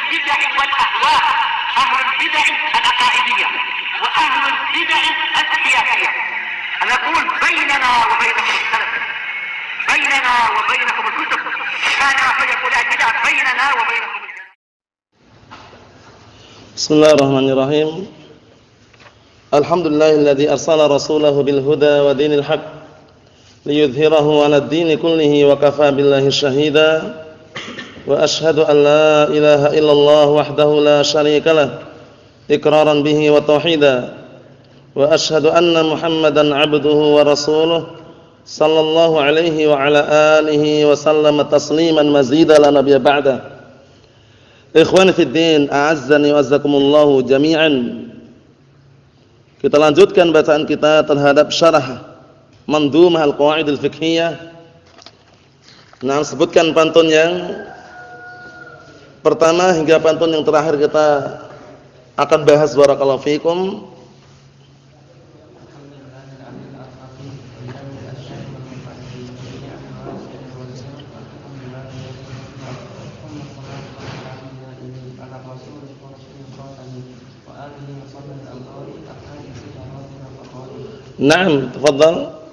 البدع والأهواء، أهل البدع العقائدية وأهل البدع السياسية. أنا أقول بيننا وبينكم السلف، بيننا وبينكم الكتب، كان فيقول البدع بيننا وبينكم. بسم الله الرحمن الرحيم. الحمد لله الذي أرسل رسوله بالهدى ودين الحق ليظهره على الدين كله وكفى بالله شهيدا. وأشهد أن لا إله إلا الله وحده لا شريك له إقرارا به وتوحيدا. وأشهد أن محمدا عبده ورسوله صلى الله عليه وعلى آله وسلم تسليما مزيدا لا نبي بعده. Ikhwani fid din, a'azzani wa azzakumullahu jami'an. Kita lanjutkan bacaan kita terhadap syarah Mandhumah al-Qawaid al-Fiqhiyah. Nah, sebutkan pantun yang pertama hingga pantun yang terakhir kita akan bahas. Barakallahu fikum. Naam, tafadhal.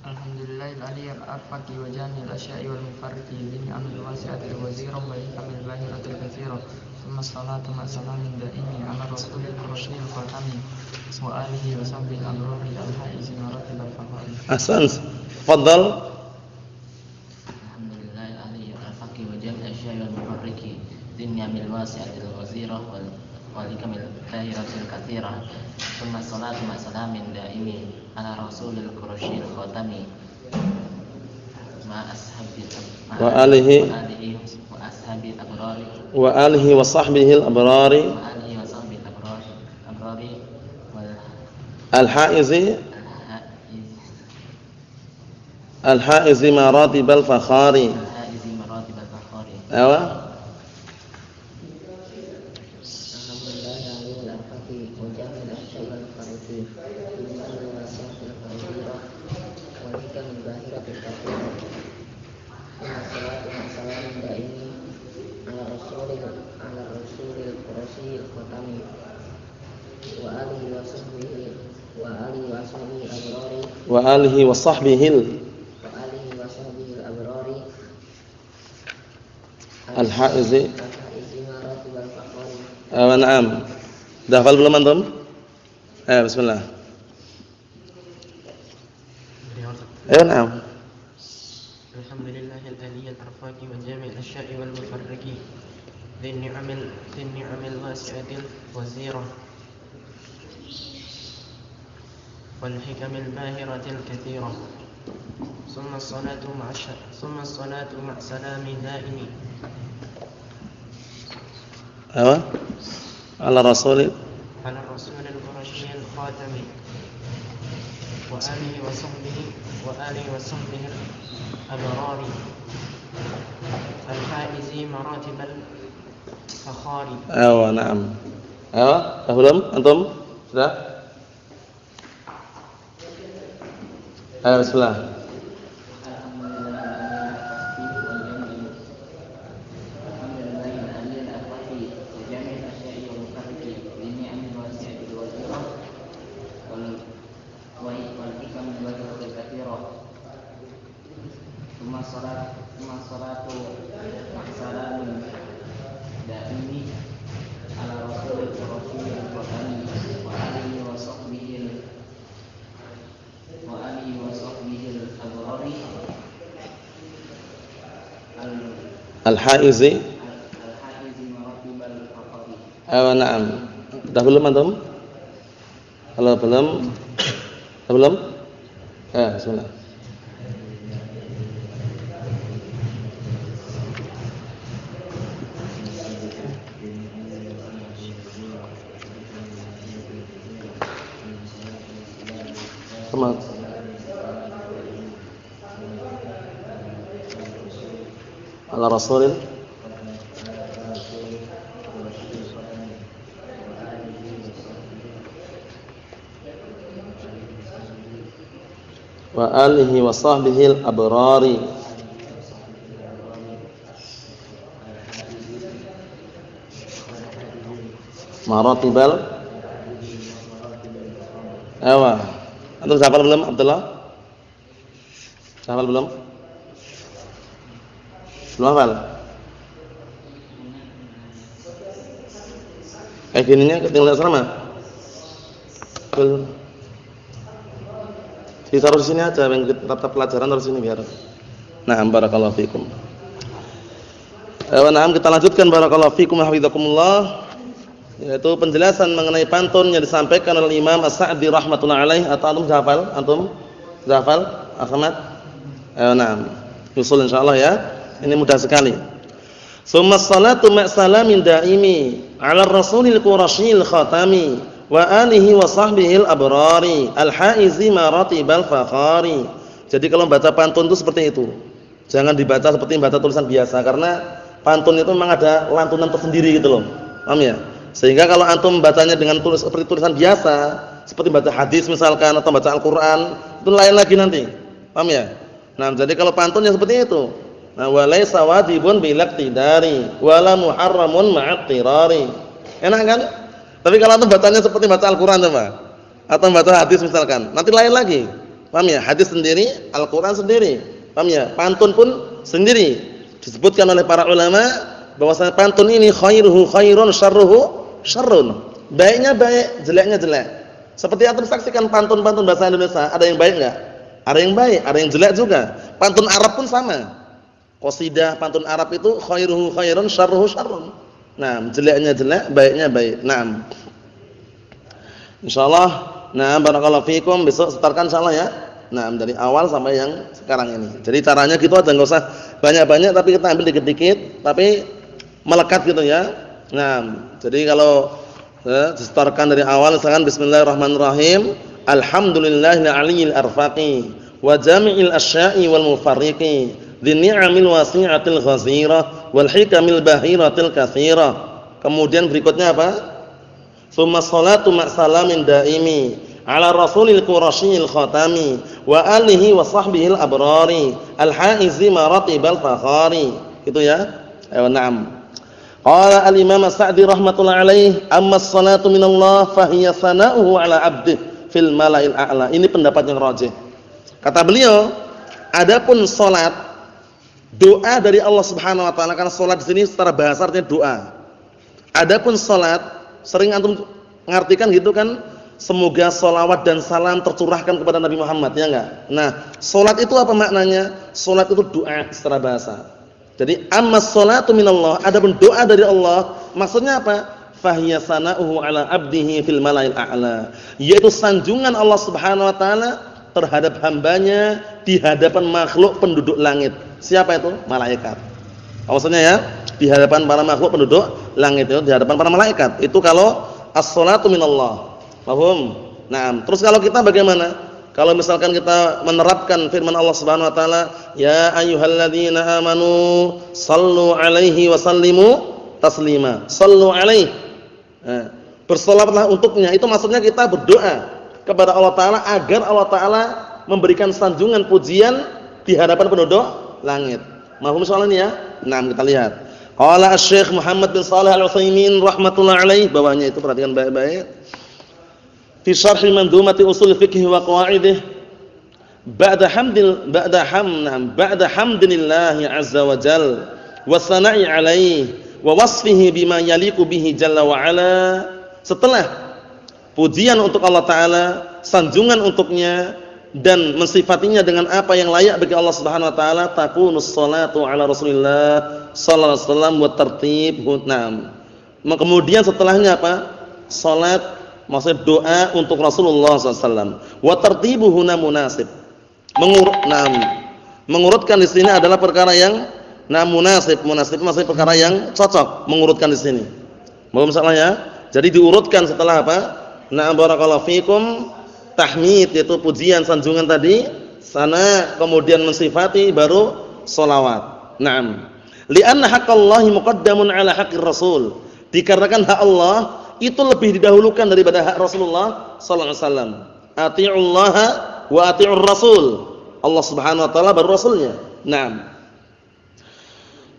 Alhamdulillahil aliyyil arfaqi wa jami'il asya'i wal mufarriqi bin amil wasi'atil wazira wa kamil bahiratil katsira. Tsumma salatu ma salamin daimi ala rasulil rasyidil khatami wa alihi wa sahbihi al-abrari al-haizi maratib al-faqari. Ahsan. Tafadhal. Alhamdulillahil aliyyil arfaqi wa jami'il asya'i wal mufarriqi bin amil wasi'atil wazira wa kamil bahiratil katsira. Tsumma salatu ma salamin daimi ala rasulil qurasyil khatami ma ashabil wa alihi wa ashabil abrari wa alihi wa sahbihi al-abrari wa alihi wa sahbihi abrari wal al-haizi maratib al-fakhari. Awa wa alihi wa sahbihi al-abrari al-haizi. Na'am. Dah hafal belum antum? Bismillah. Na'am. Alhamdulillahil aliyyil arfaqi wa jami'il asya'i wal mufarriqi dhin ni'amil wasi'atil wazira wal hikamil bahiratil katsira. Summa salatu ma'a salami daimi ala rasulil qurasyil khatami wa alihi wa sahbihi al-abrari al-haizi maratibal fakhari. Na'am. Belum antum? Sudah? Bismillah. Al-haizi na'am. Dah belum antum? Kalau belum? Belum? Bismillah. Semangat. Ala rasulil wa alihi wa sahbihi al-abrari Maratibal. Ewa. Antum hafal belum Abdullah? Hafal belum? Belum hafal? Kayak gininya ketinggalan sama. Belum. Ditaruh di sini aja, yang kita pelajaran taruh sini biar. Nah, barakallahu fikum. Nah, kita lanjutkan barakallahu fikum hafizakumullah, yaitu penjelasan mengenai pantun yang disampaikan oleh Imam As-Sa'di rahmatullah alaih. Atau antum hafal? Antum hafal? Ahmad? Nah, usul insyaallah ya. Ini mudah sekali. Summa salatu ma salamin daimi 'ala rasulil qurasyil khatami wa alihi wa sahbihil abrari al-haizi maratibal fakhari. Jadi kalau baca pantun itu seperti itu. Jangan dibaca seperti baca tulisan biasa, karena pantun itu memang ada lantunan tersendiri gitu loh. Paham ya? Sehingga kalau antum bacanya dengan seperti tulisan biasa, seperti baca hadis misalkan atau baca Al-Qur'an, itu lain lagi nanti. Paham ya? Nah, jadi kalau pantun yang seperti itu. Nah, walaysa wajibun bilaktidari wala muharramun ma'attirari. Enak kan? Tapi kalau antum bacanya seperti baca Al-Qur'an coba, atau baca hadis misalkan, nanti lain lagi. Paham ya? Hadis sendiri, Al-Qur'an sendiri. Paham ya? Pantun pun sendiri. Disebutkan oleh para ulama bahwasanya pantun ini khairuhu khairun syarruhu syarrun. Baiknya baik, jeleknya jelek. Seperti antum saksikan pantun-pantun bahasa Indonesia, ada yang baik enggak? Ada yang baik, ada yang jelek juga. Pantun Arab pun sama. Qasidah pantun Arab itu khairuhu khairun syarruhu syarrun. Nah, jeleknya jelek, baiknya baik. Naam. Insyaallah, nah barakallahu fikum, besok setarkan insyaallah ya. Nah, dari awal sampai yang sekarang ini. Jadi caranya gitu aja, enggak usah banyak-banyak tapi kita ambil dikit-dikit tapi melekat gitu ya. Nah, jadi kalau disetarkan dari awal misalkan bismillahirrahmanirrahim, alhamdulillahil aliyil arfaqi wa jami'il asya'i wal mufarriqi dzini'amil wasi'atil ghazira wal hikamil bahiratil katsira. Kemudian berikutnya apa? Tsumma sholatu ma salamin daimi 'ala rasulil qurasyil khatami wa alihi wa sahbihil abrari al-haizi maratibal fakhari. Itu ya. Ayo na'am. Qala al-Imam As-Sa'di rahmatullah alaih, amma as-salatu minallah fa hiya sana'uhu 'ala 'abdihi fil mala'il a'la. Ini pendapat yang rajih. Kata beliau, adapun salat, doa dari Allah Subhanahu wa taala, karena salat di sini secara bahasa artinya doa. Adapun salat, sering antum mengartikan gitu kan, semoga salawat dan salam tercurahkan kepada Nabi Muhammad, ya enggak? Nah, salat itu apa maknanya? Salat itu doa secara bahasa. Jadi ammas salatu minallah, adapun doa dari Allah, maksudnya apa? Fahiya sana'uhu 'ala 'abdihi fil mala'il a'la. Yaitu sanjungan Allah Subhanahu wa taala terhadap hambanya di hadapan makhluk penduduk langit. Siapa itu? Malaikat. Maksudnya ya, di hadapan para makhluk penduduk langit itu, di hadapan para malaikat. Itu kalau as-salatu minallah. Paham? Nah, terus kalau kita bagaimana? Kalau misalkan kita menerapkan firman Allah Subhanahu wa taala, ya ayyuhalladzina amanu sallu alaihi wa sallimu taslima. Sallu alaihi. Bersolawatlah untuknya. Itu maksudnya kita berdoa kepada Allah taala agar Allah taala memberikan sanjungan pujian di hadapan penduduk langit. Mahum soal ini ya. Nah, kita lihat. Qala Asy-Syaikh Muhammad bin Shalih Al-Utsaimin rahimatullah alaihi, bawahnya itu perhatikan baik-baik. Fi syarh mandhumati usul fiqh wa qawaidih ba'da hamdillah azza wa jalla wa sana'i alaihi wa wasfihi bima yaliqu bihi jalla wa ala. Setelah pujian untuk Allah taala, sanjungan untuknya dan mensifatinya dengan apa yang layak bagi Allah Subhanahu wa taala, takunus salatu ala Rasulillah sallallahu alaihi wasallam wa tartib hutnam. Kemudian setelahnya apa? Salat, maksudnya doa untuk Rasulullah SAW. Wa tartibuhu munasib. Mengurutkan di sini adalah perkara yang munasib. Munasib maksudnya perkara yang cocok. Mengurutkan di sini. Mohon masalah ya. Jadi diurutkan setelah apa? Barakallahu fikum, tahmid yaitu pujian sanjungan tadi, sana kemudian mensifati baru sholawat. Naam. Li'anna haqqallahi muqaddamun 'ala haqqir rasul. Dikarenakan hak Allah itu lebih didahulukan daripada hak Rasulullah sallallahu alaihi wasallam. Atiullaha wa atiur rasul. Allah Subhanahu wa taala baru rasulnya. Naam.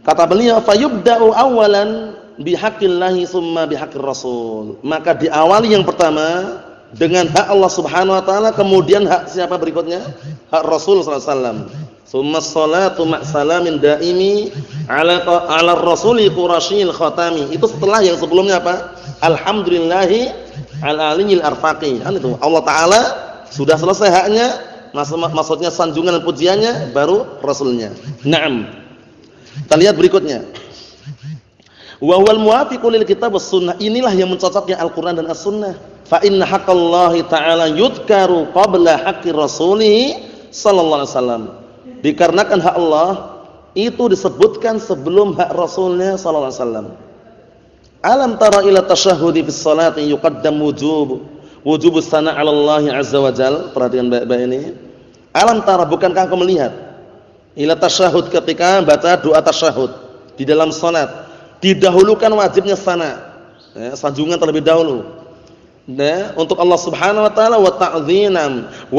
Kata beliau, fayubda'u awwalan bihaqqillahi tsumma bihaqqir rasul. Maka diawali yang pertama dengan hak Allah Subhanahu wa taala, kemudian hak siapa berikutnya? Hak Rasul sallallahu alaihi wasallam. Tsumma sholatu ma'salamin daimi ala rasuli qurasyil khatami. Itu setelah yang sebelumnya apa? Alhamdulillahi al-aliyil arfaqi. Kan itu. Allah taala sudah selesai haknya, maksudnya sanjungan dan pujiannya, baru rasulnya. Naam. Kita lihat berikutnya. Wa huwal muwafiqu lil kitab was sunnah. Inilah yang mencocoknya Al-Qur'an dan As-Sunnah. Fa inna haqqallahi ta'ala yudkaru qabla haqqi rasulih sallallahu alaihi wasallam. Dikarenakan hak Allah itu disebutkan sebelum hak Rasulnya sallallahu alaihi wasallam. Alam tara ila tasyahhudi fis salati yuqaddam wujubus sana' 'ala Allah azza wa jalla. Perhatikan baik-baik ini. Alam tara, bukankah kau melihat ila tasyahhud, ketika baca doa tasyahhud di dalam salat didahulukan wajibnya sana', sanjungan terlebih dahulu. Untuk Allah Subhanahu wa taala wa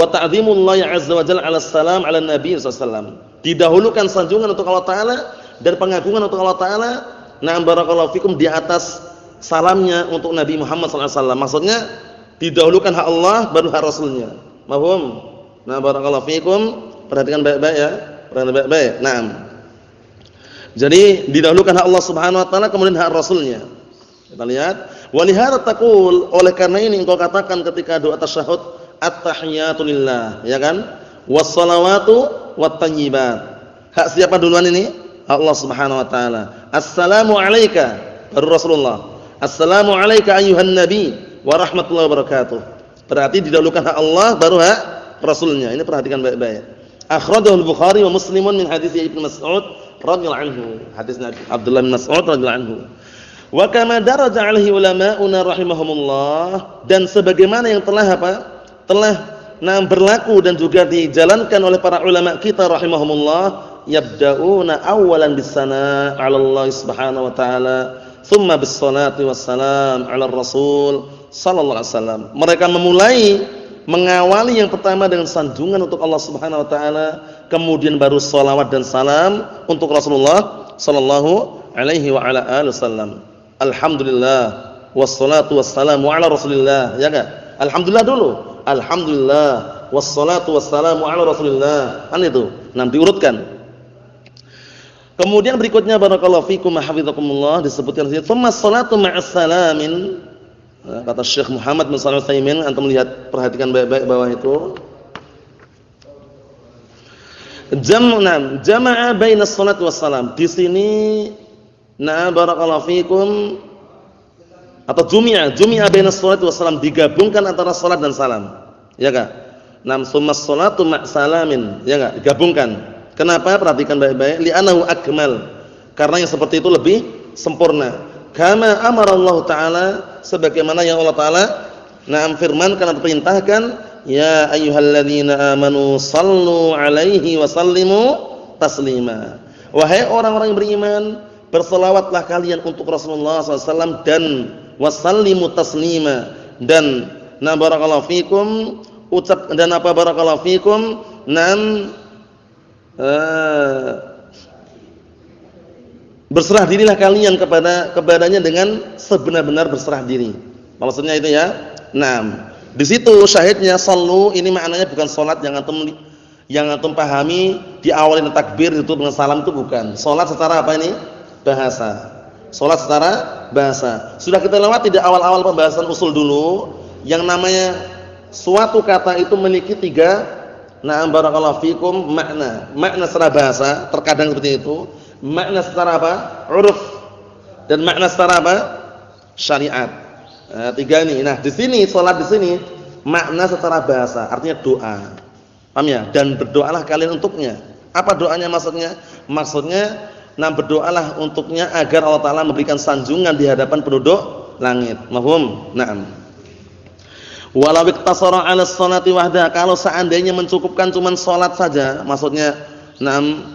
ta'dhimullahi azza wa jalla 'ala salam 'ala nabi sallallahu alaihi wasallam. Didahulukan sanjungan untuk Allah taala dan pengagungan untuk Allah taala. Na'am barakallahu fikum, di atas salamnya untuk Nabi Muhammad sallallahu alaihi wasallam. Maksudnya didahulukan hak Allah baru hak Rasulnya. Paham? Nah barakallahu fikum, perhatikan baik-baik ya. Perhatikan baik-baik. Naam. Jadi didahulukan hak Allah Subhanahu wa taala kemudian hak Rasulnya. Kita lihat, walihara taqul, oleh karena ini engkau katakan ketika doa tasyahud, at-tahiyatu lillah, ya kan? Was-shalawatu wat-thayyibat. Hak siapa duluan ini? Allah Subhanahu wa taala. Assalamu alayka, baru Rasulullah. Assalamu alayka ayyuhan nabi wa rahmatullahi wa barakatuh. Berarti didahulukan hak Allah baru hak Rasulnya. Ini perhatikan baik-baik. Akhrajahu al-Bukhari wa Muslimun min hadits Ibnu Mas'ud radhiyallahu anhu. Hadisnya Abdullah bin Mas'ud radhiyallahu anhu. Wa kama daraja alaihi ulama'una rahimahumullah, dan sebagaimana yang telah berlaku dan juga dijalankan oleh para ulama kita rahimahumullah, yabda'una awwalan bis-sana' 'ala Allah Subhanahu wa ta'ala, thumma bis-salati was-salam 'ala Rasul sallallahu alaihi wasallam. Mereka memulai mengawali yang pertama dengan sanjungan untuk Allah Subhanahu wa taala, kemudian baru salawat dan salam untuk Rasulullah sallallahu alaihi wa ala alihi wasallam. Alhamdulillah wassalatu wassalamu ala Rasulillah, ya enggak? Alhamdulillah dulu. Alhamdulillah wassalatu wassalamu ala Rasulillah. Kan itu. Nah, diurutkan. Kemudian berikutnya barakallahu fikum hafizakumullah, disebutkan di sini tsumma shalatu ma'as salamin. Kata Syekh Muhammad bin Shalih Al-Utsaimin, antum lihat, perhatikan baik-baik bawah itu. Jama'a bainas shalati wassalam. Di sini barakallahu fikum, atau jumi'a bainas shalati wassalam, digabungkan antara salat dan salam. Ya enggak? Tsumma shalatu ma'salamin, ya enggak? Digabungkan. Kenapa? Perhatikan baik-baik. Li'annahu akmal. Karena yang seperti itu lebih sempurna. Kama amara Allah taala, sebagaimana yang Allah taala firmankan atau perintahkan, ya ayyuhalladzina amanu sallu alaihi wa sallimu taslima. Wahai orang-orang yang beriman, berselawatlah kalian untuk Rasulullah SAW dan wasallimu taslima, dan barakallahu fikum, ucap dan apa barakallahu fikum, berserah dirilah kalian kepadanya dengan sebenar-benar berserah diri. Maksudnya itu ya. Di situ syahidnya sallu ini maknanya bukan salat yang antum pahami diawali dengan takbir itu dengan salam, itu bukan. Salat secara apa ini? Bahasa. Salat secara bahasa. Sudah kita lewati di awal-awal pembahasan usul dulu, yang namanya suatu kata itu memiliki tiga barakallahu fikum makna secara bahasa, terkadang seperti itu. Makna secara apa? Uruf. Dan makna secara apa? Syariat. Tiga ini. Nah, di sini salat di sini makna secara bahasa, artinya doa. Paham ya? Dan berdoalah kalian untuknya. Apa doanya maksudnya? Maksudnya berdoalah untuknya agar Allah taala memberikan sanjungan di hadapan penduduk langit. Mafhum? Naam. Walau iktasara 'ala sholati wahda, kalau seandainya mencukupkan cuman salat saja, maksudnya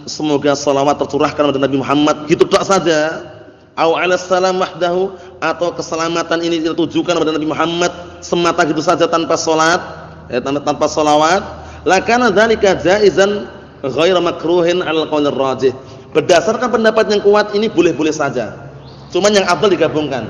semoga salawat tercurahkan kepada Nabi Muhammad, gitu doa saja. Au 'ala salam wahdahu, atau keselamatan ini ditujukan kepada Nabi Muhammad semata gitu saja tanpa salat, tanpa salawat, lakana dzalika jaizan ghairu makruhin 'ala qaul rajih. Berdasarkan pendapat yang kuat ini boleh-boleh saja. Cuman yang afdal digabungkan.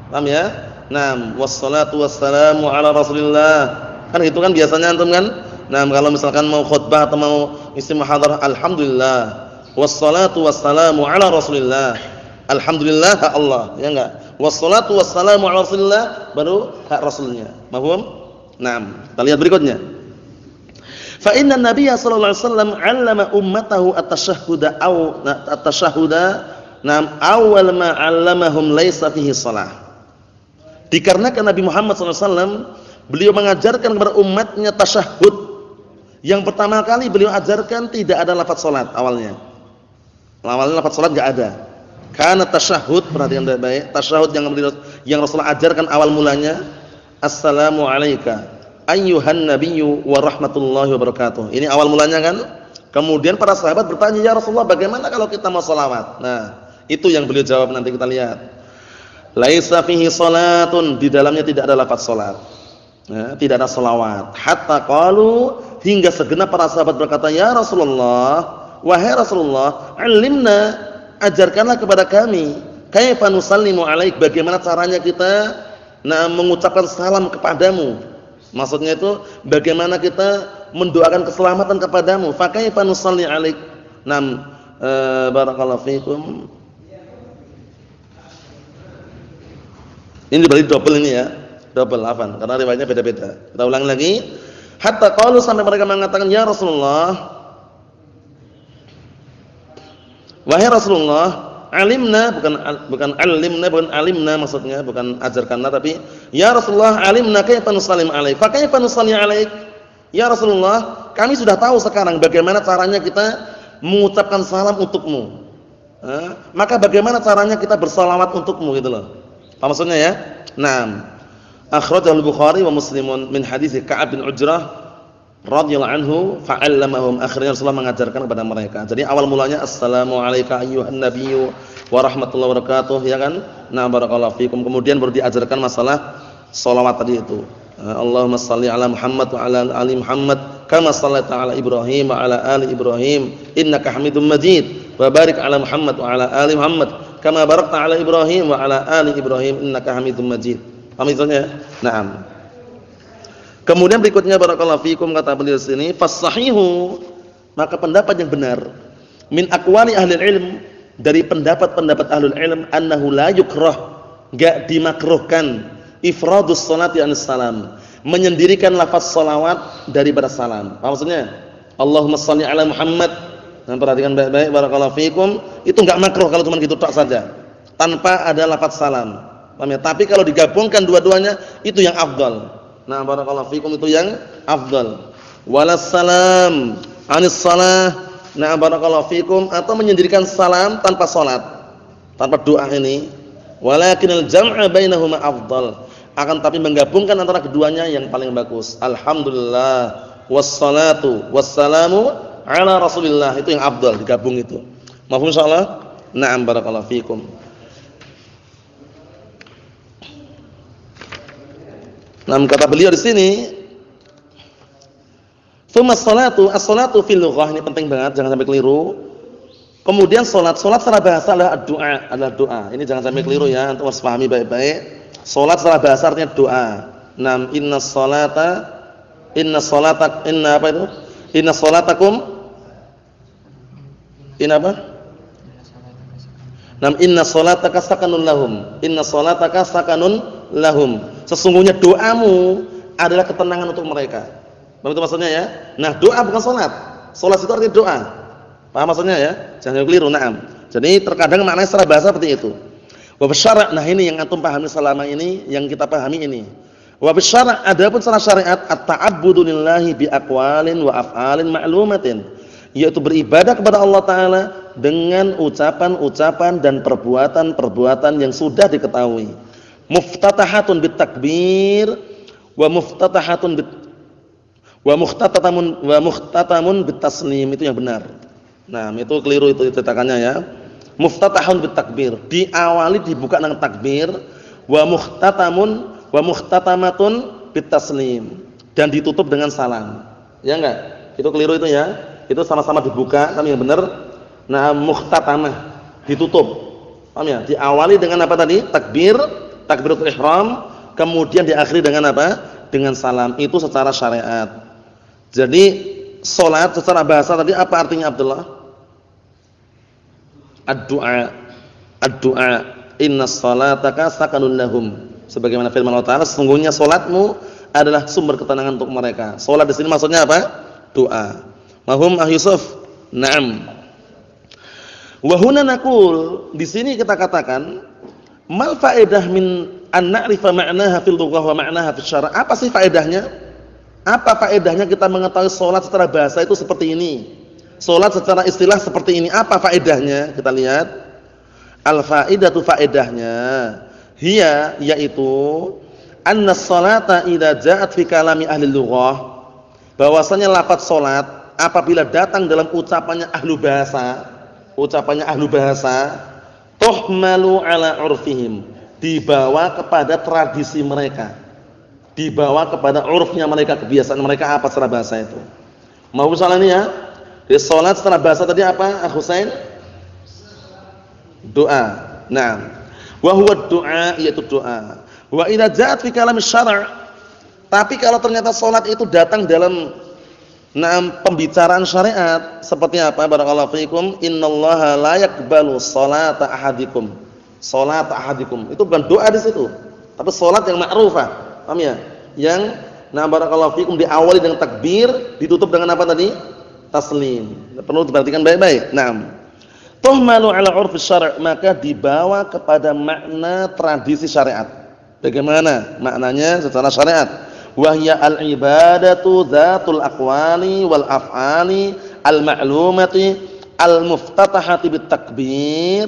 Paham ya? Naam, wassalatu wassalamu ala Rasulillah. Kan gitu kan biasanya antum kan? Nah, kalau misalkan mau khutbah atau mau isi muhadharah, alhamdulillah. Wassalatu wassalamu ala Rasulillah. Alhamdulillah hak Allah, ya enggak? Wassalatu wassalamu ala Rasulillah baru hak Rasulnya. Paham? Naam. Kita lihat berikutnya. Fa inna Nabiyya sallallahu alaihi wasallam 'allama ummatahu at-tashahhuda aw at-tashahhuda nam awwal ma 'allamahum laisa fihi shalah. Dikarenakan Nabi Muhammad sallallahu alaihi wasallam beliau mengajarkan kepada umatnya tasyahud. Yang pertama kali beliau ajarkan tidak ada lafaz salat awalnya. Awalnya lafaz salat enggak ada. Karena tasyahud, perhatikan baik-baik, tasyahud yang Rasulullah ajarkan awal mulanya assalamu alayka ayyuhan nabiyyu wa rahmatullahi wa barakatuh. Ini awal mulanya kan? Kemudian para sahabat bertanya, "Ya Rasulullah, bagaimana kalau kita mau shalawat?" Nah, itu yang beliau jawab, nanti kita lihat. Laisa fihi salatun, di dalamnya tidak ada lafaz salat. Nah, tidak ada salawat. Hatta qalu, hingga segenap para sahabat berkata, "Ya Rasulullah, wahai Rasulullah, 'allimna, ajarkanlah kepada kami, kaifa nusallimu 'alaik, bagaimana caranya kita mengucapkan salam kepadamu." Maksudnya itu bagaimana kita mendoakan keselamatan kepadamu. Fa kaifa nusalli 'alaik. Barakallahu fikum. Ini dibalik double ini ya. Double afan karena riwayatnya beda-beda. Kita ulang lagi. Hatta qalu, sampai mereka mengatakan, "Ya Rasulullah, wahai Rasulullah, alimna," bukan alimna, bukan alimna maksudnya, bukan ajarkanlah, tapi ya Rasulullah, alimna kaifa nusallim 'alaik. Fa kaifa nusalli 'alaik? Ya Rasulullah, kami sudah tahu sekarang bagaimana caranya kita mengucapkan salam untukmu. Maka bagaimana caranya kita bersalawat untukmu, gitu loh. Apa maksudnya ya? Naam. Akhrajahu al-Bukhari wa Muslimun min hadits Ka'ab bin Ujrah radhiyallahu anhu, fa'allamahum. Akhirnya Rasulullah mengajarkan kepada mereka. Jadi awal mulanya assalamu alayka ayyuhan nabiyyu wa rahmatullahi wa barakatuh, ya kan? Nah, barakallahu fikum. Kemudian baru diajarkan masalah salawat tadi itu. Allahumma shalli ala Muhammad wa ala ali Muhammad kama shallaita ala Ibrahim wa ala ali Ibrahim innaka Hamidum Majid, wa barik ala Muhammad wa ala ali Muhammad kama barakta ala Ibrahim wa ala ali Ibrahim innaka Hamidum Majid. Paham maksudnya? Naam. Kemudian berikutnya barakallahu fikum, kata beliau sini, fasahihu, maka pendapat yang benar, min aqwali ahli ilm, dari pendapat-pendapat ahlul ilm, annahu la yukrah, enggak dimakruhkan, ifradus salati anis salam, menyendirikan lafaz salawat daripada salam. Apa maksudnya? Allahumma shalli ala Muhammad. Nah, perhatikan baik-baik barakallahu fikum, itu enggak makruh kalau cuma gitu tok saja, tanpa ada lafaz salam. Paham ya? Tapi kalau digabungkan dua-duanya itu yang afdal. Nah, barakallahu fikum, itu yang afdal. Walas salam anis salah. Nah, barakallahu fikum, atau menyendirikan salam tanpa salat, tanpa doa ini. Walakinal jam'a bainahuma afdal. Akan tapi menggabungkan antara keduanya yang paling bagus. Alhamdulillah wassalatu wassalamu ala Rasulillah, itu yang afdal, digabung itu. Mafhum insyaallah? Na'am, barakallahu fikum. Nah, kata beliau di sini, "Tsumma as-salatu fil lughah," ini penting banget, jangan sampai keliru. Kemudian salat secara bahasa adalah doa. Ini jangan sampai keliru ya, untuk harus pahami baik-baik. Salat secara bahasa artinya doa. Nam inna salatakum Nam inna salataka sakanun lahum. Inna salataka sakanun lahum. Sesungguhnya doamu adalah ketenangan untuk mereka. Paham itu maksudnya ya? Nah, doa bukan salat. Salat itu artinya doa. Paham maksudnya ya? Jangan keliru, na'am. Jadi terkadang maknanya secara bahasa seperti itu. Wa bisyara', nah ini yang antum pahami selama ini, yang kita pahami ini. Wa bisyara', adapun secara syariat, at-ta'abbudu lillahi bi aqwalin wa af'alin ma'lumatin, yaitu beribadah kepada Allah Ta'ala dengan ucapan-ucapan dan perbuatan-perbuatan yang sudah diketahui. Muftatahatun bit takbir wa muhtatamun bit taslim, itu yang benar. Nah, itu keliru itu cetakannya ya. Muftatahun bit takbir, diawali dibuka dengan takbir, wa muhtatamatun bit taslim, dan ditutup dengan salam. Ya enggak? Itu keliru itu ya. Itu sama-sama dibuka, tapi yang benar. Nah, muhtatamah ditutup. Paham ya? Diawali dengan apa tadi? Takbiratul ihram, kemudian diakhiri dengan apa? Dengan salam. Itu secara syariat. Jadi salat secara bahasa tadi apa artinya Abdullah? Ad-du'a. Ad-du'a. Innas salataka sakanun lahum. Sebagaimana firman Allah Ta'ala, sesungguhnya salatmu adalah sumber ketenangan untuk mereka. Salat di sini maksudnya apa? Doa. Mahum Yusuf? Naam. Wa huna naqul, di sini kita katakan mal faedah min an na'rifa ma'naha fil lughah wa ma'naha fil syara'. Apa sih faedahnya? Apa faedahnya kita mengetahui salat secara bahasa itu seperti ini? Salat secara istilah seperti ini. Apa faedahnya? Kita lihat. Al faidatu faedahnya hiya yaitu anna salata idza ja'at fi kalami ahli lughah, bahwasanya lafaz salat apabila datang dalam ucapannya ahlu bahasa, tuhmalu ala urfihim, dibawa kepada tradisi mereka, dibawa kepada urfnya mereka, kebiasaan mereka apa secara bahasa itu. Mau misalnya ini ya, di salat secara bahasa tadi apa, Husain? Doa. Nah, wa huwa doa, yaitu doa. Wa idza ja'at fi kalam syara', tapi kalau ternyata salat itu datang dalam pembicaraan syariat, seperti apa? Barakallahu fiikum, innallaha la yaqbalu salata ahadikum. Salat ahadikum itu bukan doa di situ, tapi salat yang ma'rufah. Paham ya? Yang barakallahu fiikum diawali dengan takbir, ditutup dengan apa tadi? Taslim. Perlu diperhatikan baik-baik. Tuhmalu ala urfi syara', maka dibawa kepada makna tradisi syariat. Bagaimana maknanya secara syariat? Wahya al-ibadatu dzatul aqwali wal af'ali al-ma'lumati al-muftatahati bit takbir.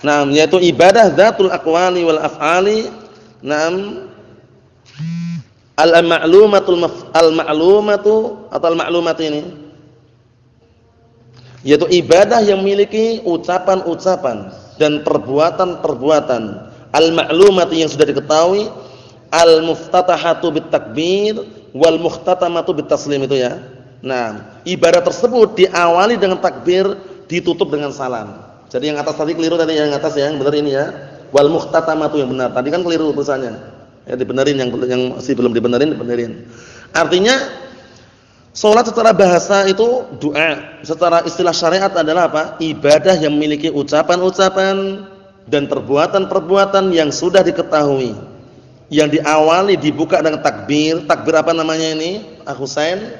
Yaitu ibadah dzatul aqwali wal af'ali, al-ma'lumatu atau al-ma'lumat ini, yaitu ibadah yang memiliki ucapan-ucapan dan perbuatan-perbuatan al-ma'lumati yang sudah diketahui, al-muftatahatu bit takbir wal mukhtatamatu bit taslim itu ya. Ibadah tersebut diawali dengan takbir, ditutup dengan salam. Jadi yang atas tadi keliru tadi, yang atas ya, yang benar ini ya. Wal mukhtatamatu yang benar. Tadi kan keliru tulisannya. Ya dibenerin, yang masih belum dibenerin. Artinya salat secara bahasa itu doa, secara istilah syariat adalah apa? Ibadah yang memiliki ucapan-ucapan dan perbuatan-perbuatan yang sudah diketahui, yang diawali dibuka dengan takbir. Takbir apa namanya ini? Husain?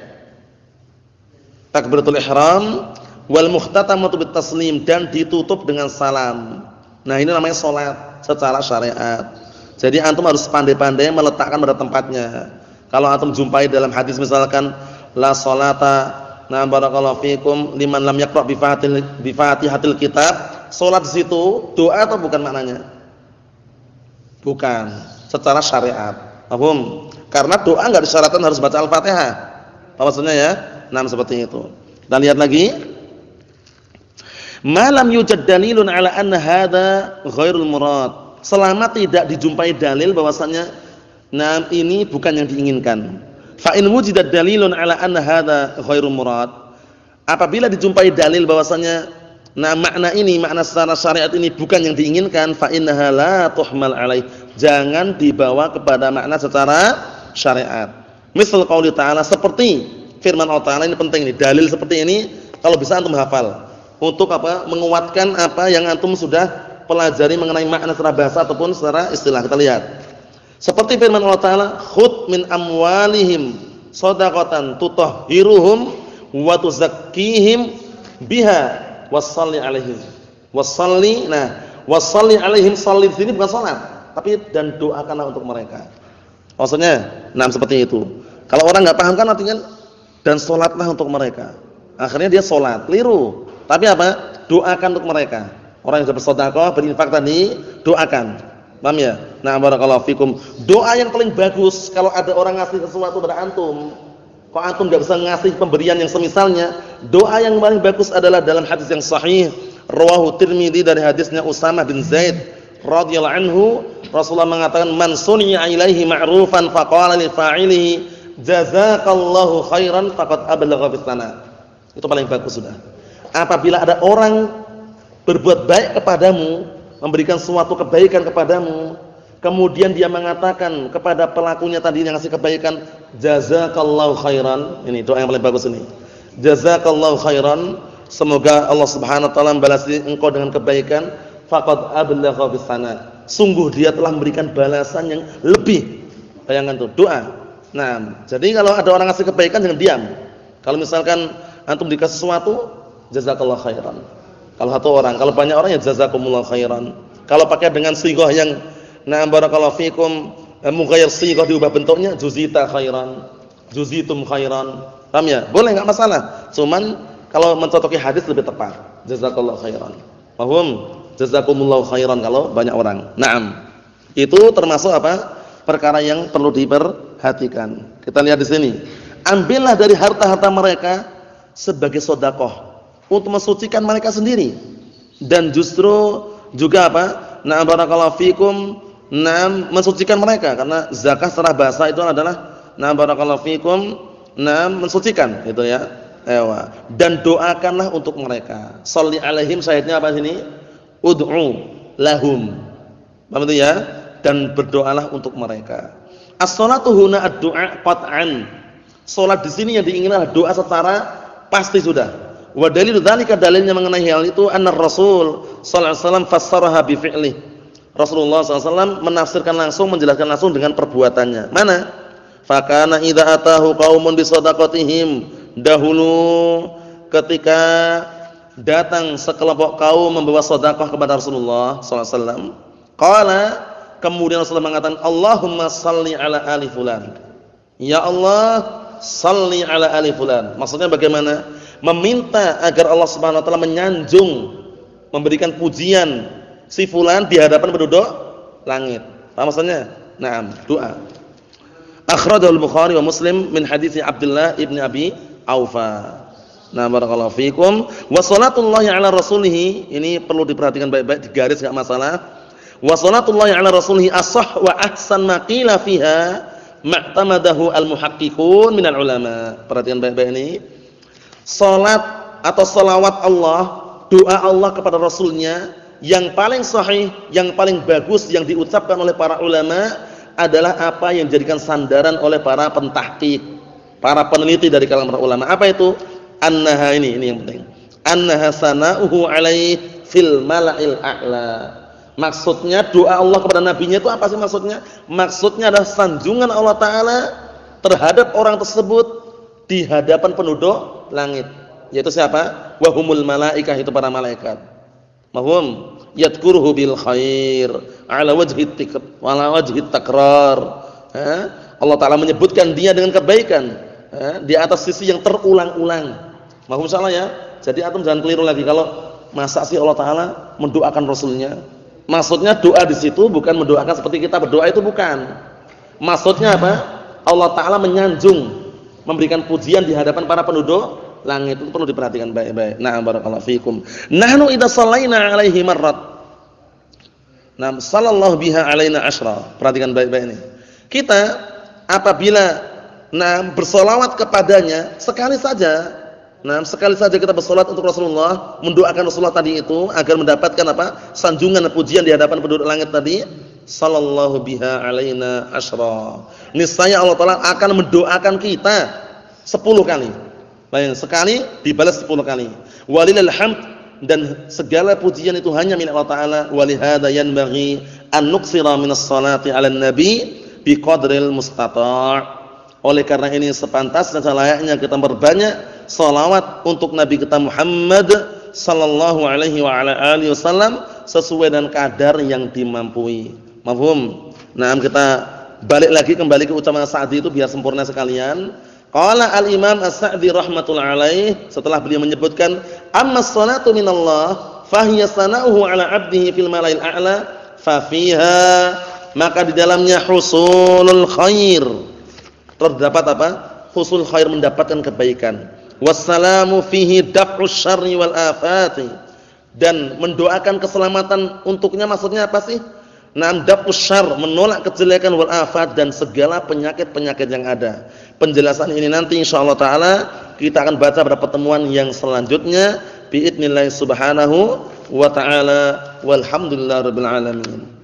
Takbiratul ihram, wal mukhtatamatu bit taslim, dan ditutup dengan salam. Ini namanya salat secara syariat. Jadi antum harus pandai-pandai meletakkan pada tempatnya. Kalau antum jumpai dalam hadis misalkan la salata, barakallahu fikum, liman lam yaqra bi fatihatil kitab, salat di situ doa atau bukan maknanya? Bukan, secara syariat. Paham? Karena doa enggak disyaratkan harus baca Al-Fatihah. Apa maksudnya ya? Seperti itu. Kita lihat lagi. Malam yujad dalilun ala anna hadza ghairul murad. Selama tidak dijumpai dalil bahwasanya ini bukan yang diinginkan. Fa in wujida dalilun ala anna hadza ghairul murad. Apabila dijumpai dalil bahwasanya makna ini, makna secara syariat ini bukan yang diinginkan, fa innaha la tuhmal alaih. Jangan dibawa kepada makna secara syariat. Misal qauli ta'ala, seperti firman Allah Ta'ala, ini penting nih, dalil seperti ini kalau bisa antum hafal. Untuk apa? Menguatkan apa yang antum sudah pelajari mengenai makna secara bahasa ataupun secara istilah. Kita lihat. Seperti firman Allah Ta'ala, khudh min amwalihim shadaqatan tutahhiruhum wa tuzakkihim biha wassalli alaihim. Wassalli alaihim, salli di sini bukan salat, tapi dan doakanlah untuk mereka. Maksudnya, seperti itu. Kalau orang enggak paham kan artinya dan salatlah untuk mereka. Akhirnya dia salat, keliru. Tapi apa? Doakan untuk mereka. Orang yang sudah bersedekah, berinfak tadi, doakan. Paham ya? Barakallahu fikum. Doa yang paling bagus kalau ada orang ngasih sesuatu pada antum, kok antum enggak bisa ngasih pemberian yang semisalnya, doa yang paling bagus adalah dalam hadis yang sahih, rawahu Tirmidzi, dari hadisnya Usamah bin Zaid radhiyallahu anhu, Rasulullah mengatakan, man suni'a ilaihi ma'rufan faqala li fa'ilihi jazakallahu khairan faqad ablagha bis sana. Itu paling bagus sudah. Apabila ada orang berbuat baik kepadamu, memberikan suatu kebaikan kepadamu, kemudian dia mengatakan kepada pelakunya tadi yang ngasih kebaikan, jazakallahu khairan. Ini doa yang paling bagus ini. Jazakallahu khairan, semoga Allah Subhanahu wa taala membalasi engkau dengan kebaikan. Faqad ablagha bis sana. Sungguh dia telah memberikan balasan yang lebih. Bayangkan tuh doa. Nah, jadi kalau ada orang ngasih kebaikan jangan diam. Kalau misalkan antum dikasih sesuatu, jazakallahu khairan. Kalau satu orang, kalau banyak orang ya jazakumullahu khairan. Kalau pakai dengan sighah yang na'am barakallahu fikum, mughayyir sighah diubah bentuknya, juzita khairan, juzitum khairan. Paham ya? Boleh enggak masalah. Cuman kalau mencocoki hadis lebih tepat. Jazakallahu khairan. Paham? Jazakumullahu khairan kalau banyak orang. Naam. Itu termasuk apa? Perkara yang perlu diperhatikan. Kita lihat di sini. Ambillah dari harta-harta mereka sebagai sedekah untuk mensucikan mereka sendiri. Dan justru juga apa? Na'am barakallahu fikum, na'am mensucikan mereka karena zakat secara bahasa itu adalah na'am barakallahu fikum, na'am mensucikan itu ya. Ewa. Dan doakanlah untuk mereka. Shalli alaihim, syahidnya apa sini? Ud'u lahum. Paham itu ya? Dan berdoalah untuk mereka. As-shalatu huna ad-du'a qat'an. Salat di sini yang diinginkan adalah doa secara pasti sudah. Wa dalilu dzalika, dalilnya mengenai hal itu anna Rasul sallallahu alaihi wasallam fassaraha bi fi'li. Rasulullah sallallahu alaihi wasallam menafsirkan langsung, menjelaskan langsung dengan perbuatannya. Mana? Fa kana idza atahu qaumun bi shadaqatihim, dahulu ketika datang sekelompok kaum membawa sedekah kepada Rasulullah sallallahu alaihi wasallam, qala, kemudian Rasulullah mengatakan, Allahumma shalli ala ali fulan. Ya Allah, shalli ala ali fulan. Maksudnya bagaimana? Meminta agar Allah Subhanahu wa taala menyanjung, memberikan pujian si fulan di hadapan penduduk langit. Paham maksudnya? Naam, doa. Akhrajahu al-Bukhari wa Muslim min hadits Abdullah ibn Abi Aufa. Nah, barakallahu fikum. Wa shalatullahi ala rasulih, ini perlu diperhatikan baik-baik, digaris enggak masalah. Wa shalatullahi ala rasulih ashah wa ahsan ma qila fiha ma'tamadahu al-muhaqqiqun minal ulama. Perhatikan baik-baik ini. Salat atau salawat Allah, doa Allah kepada Rasulnya yang paling sahih, yang paling bagus yang diucapkan oleh para ulama adalah apa yang dijadikan sandaran oleh para pentahqiq, para peneliti dari kalangan para ulama. Apa itu? Annaha, ini yang penting. Annaha sana'uhu alaihi fil mala'il a'la. Maksudnya doa Allah kepada nabinya itu apa sih maksudnya? Maksudnya adalah sanjungan Allah Ta'ala terhadap orang tersebut di hadapan penduduk langit. Yaitu siapa? Wahumul malaikah, itu para malaikat. Mahum yadkuruhu bil khair ala wajhi takrar. Allah Ta'ala menyebutkan dia dengan kebaikan di atas sisi yang terulang-ulang. Mahum salah ya. Jadi antum jangan keliru lagi kalau masa sih Allah Ta'ala mendoakan Rasulnya. Maksudnya doa di situ bukan mendoakan seperti kita berdoa, itu bukan. Maksudnya apa? Allah Ta'ala menyanjung, memberikan pujian di hadapan para penduduk langit. Itu perlu diperhatikan baik-baik. Na'am barakallahu fikum. Nahnu idza shallaina 'alaihi marrat, nam sallallahu biha 'alaina asyra. Perhatikan baik-baik ini. Kita apabila bersolawat kepadanya sekali saja. Sekali saja kita bersolat untuk Rasulullah, mendoakan Rasulullah tadi itu agar mendapatkan apa? Sanjungan dan pujian di hadapan penduduk langit tadi. Sallallahu biha 'alaina asyra. Niscaya Allah Ta'ala akan mendoakan kita 10 kali. Bayang, sekali dibalas 10 kali. Walillahil hamd, dan segala pujian itu hanya milik Allah Ta'ala. Walihada yanbaghi an nuksira minas salati 'alan nabi biqadril mustata'. Oleh karena ini sepantasnya selayaknya kita berbanyak salawat untuk Nabi kita Muhammad sallallahu alaihi wa ala alihi wasallam sesuai dengan kadar yang dimampui. Mafhum? Nah, kita balik lagi kembali ke ucapan Sa'di itu biar sempurna sekalian. Qala al-Imam As-Sa'di rahmatullahi alaih, setelah beliau menyebutkan amma salatu minallah fahiya sana'uhu ala 'abdihi fil mala'il a'la fa fiha, maka di dalamnya husulul khair. Terdapat apa? Husul khair, mendapatkan kebaikan. Wassalamu fihi daf'us syarri wal afati, dan mendoakan keselamatan untuknya. Maksudnya apa sih? Na'am daf'us syarr, menolak kejelekan, wal afat, dan segala penyakit-penyakit yang ada. Penjelasan ini nanti insyaallah taala kita akan baca pada pertemuan yang selanjutnya biidznillah subhanahu wa ta'ala walhamdulillahirabbil alamin.